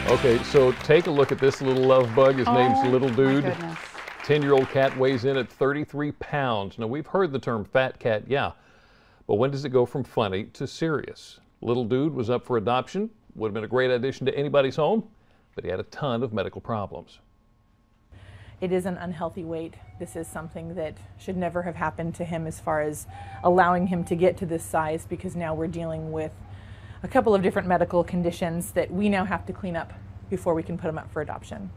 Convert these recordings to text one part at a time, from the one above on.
Okay, so take a look at this little love bug. His name's Little Dude. My goodness. 10-year-old cat weighs in at 33 pounds. Now, we've heard the term fat cat, yeah, but when does it go from funny to serious? Little Dude was up for adoption, would have been a great addition to anybody's home, but he had a ton of medical problems. It is an unhealthy weight. This is something that should never have happened to him as far as allowing him to get to this size, because now we're dealing with a couple of different medical conditions that we now have to clean up before we can put him up for adoption.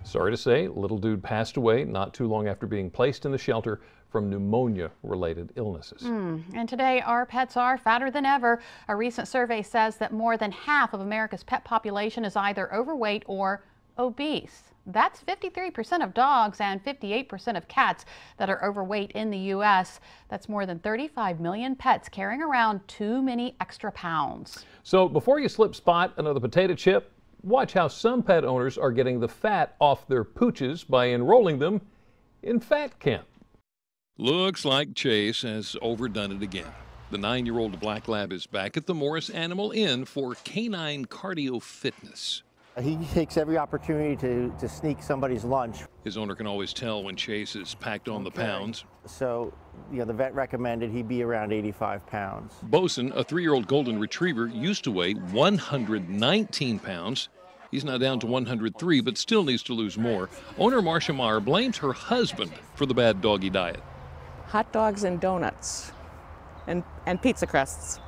Sorry to say, Little Dude passed away not too long after being placed in the shelter from pneumonia-related illnesses. And today, our pets are fatter than ever. A recent survey says that more than half of America's pet population is either overweight or obese. That's 53% of dogs and 58% of cats that are overweight in the U.S. That's more than 35 million pets carrying around too many extra pounds. So before you slip Spot another potato chip, watch how some pet owners are getting the fat off their pooches by enrolling them in Fat Camp. Looks like Chase has overdone it again. The 9-year-old black lab is back at the Morris Animal Inn for canine cardio fitness. He takes every opportunity to sneak somebody's lunch. His owner can always tell when Chase is packed on the pounds. So, you know, the vet recommended he be around 85 pounds. Bosun, a 3-year-old golden retriever, used to weigh 119 pounds. He's now down to 103, but still needs to lose more. Owner Marcia Maher blames her husband for the bad doggy diet. Hot dogs and donuts and pizza crusts.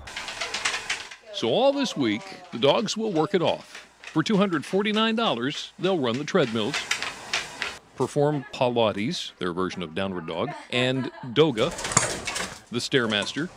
So all this week, the dogs will work it off. For $249, they'll run the treadmills, perform Pilates, their version of downward dog, and Doga, the Stairmaster.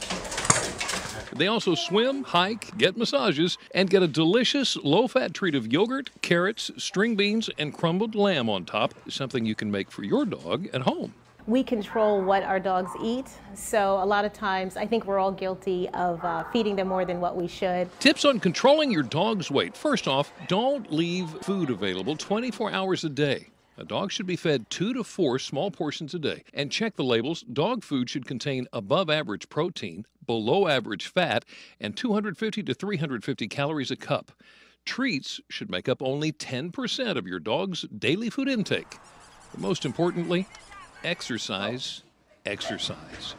They also swim, hike, get massages, and get a delicious low-fat treat of yogurt, carrots, string beans, and crumbled lamb on top, something you can make for your dog at home. We control what our dogs eat, so a lot of times I think we're all guilty of feeding them more than what we should. Tips on controlling your dog's weight. First off, don't leave food available 24 hours a day. A dog should be fed 2 to 4 small portions a day. And check the labels. Dog food should contain above average protein, below average fat, and 250 to 350 calories a cup. Treats should make up only 10% of your dog's daily food intake. But most importantly, exercise, exercise.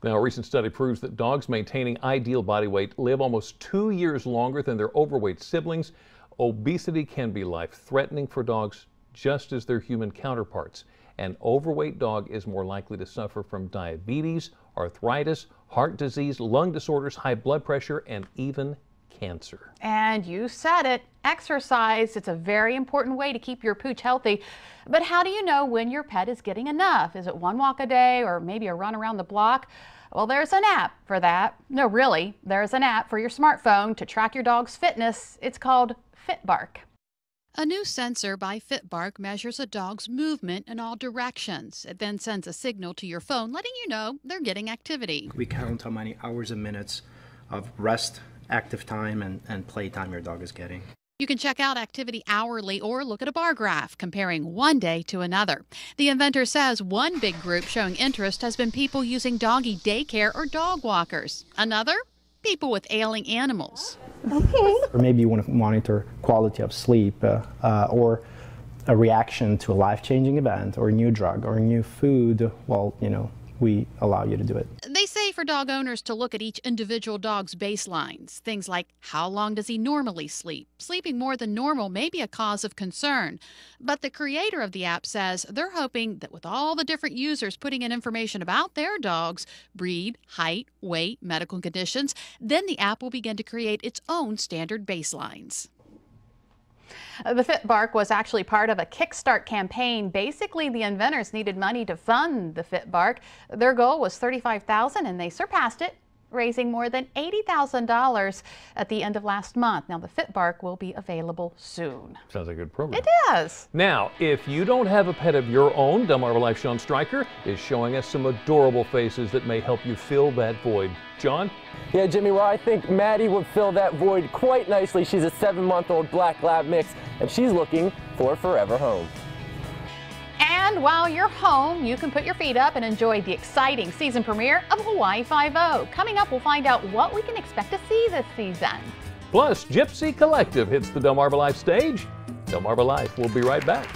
Now, a recent study proves that dogs maintaining ideal body weight live almost 2 years longer than their overweight siblings. Obesity can be life-threatening for dogs, just as their human counterparts. An overweight dog is more likely to suffer from diabetes, arthritis, heart disease, lung disorders, high blood pressure, and even cancer. And you said it, exercise. It's a very important way to keep your pooch healthy. But how do you know when your pet is getting enough? Is it 1 walk a day or maybe a run around the block? Well, there's an app for that. No, really, there's an app for your smartphone to track your dog's fitness. It's called FITBARK. A new sensor by FITBARK measures a dog's movement in all directions. It then sends a signal to your phone letting you know they're getting activity. We count how many hours and minutes of rest, active time, and play time your dog is getting. You can check out activity hourly or look at a bar graph comparing one day to another. The inventor says one big group showing interest has been people using doggy daycare or dog walkers. Another? People with ailing animals. Okay. Or maybe you want to monitor quality of sleep or a reaction to a life-changing event or a new drug or a new food. Well, you know, we allow you to do it. They say for dog owners to look at each individual dog's baselines. Things like how long does he normally sleep? Sleeping more than normal may be a cause of concern. But the creator of the app says they're hoping that with all the different users putting in information about their dog's breed, height, weight, medical conditions, then the app will begin to create its own standard baselines. The FITBARK was actually part of a Kickstart campaign. Basically, the inventors needed money to fund the FITBARK. Their goal was $35,000 and they surpassed it, raising more than $80,000 at the end of last month. Now, the FITBARK will be available soon. Sounds like a good program. It does. Now, if you don't have a pet of your own, Delmarva Life's Sean Stryker is showing us some adorable faces that may help you fill that void. John? Yeah, Jimmy, well, I think Maddie would fill that void quite nicely. She's a 7-month-old black lab mix, and she's looking for a forever home. And while you're home, you can put your feet up and enjoy the exciting season premiere of Hawaii 5-0. Coming up, we'll find out what we can expect to see this season. Plus, Gypsy Collective hits the Delmarva Life stage. Delmarva Life will be right back.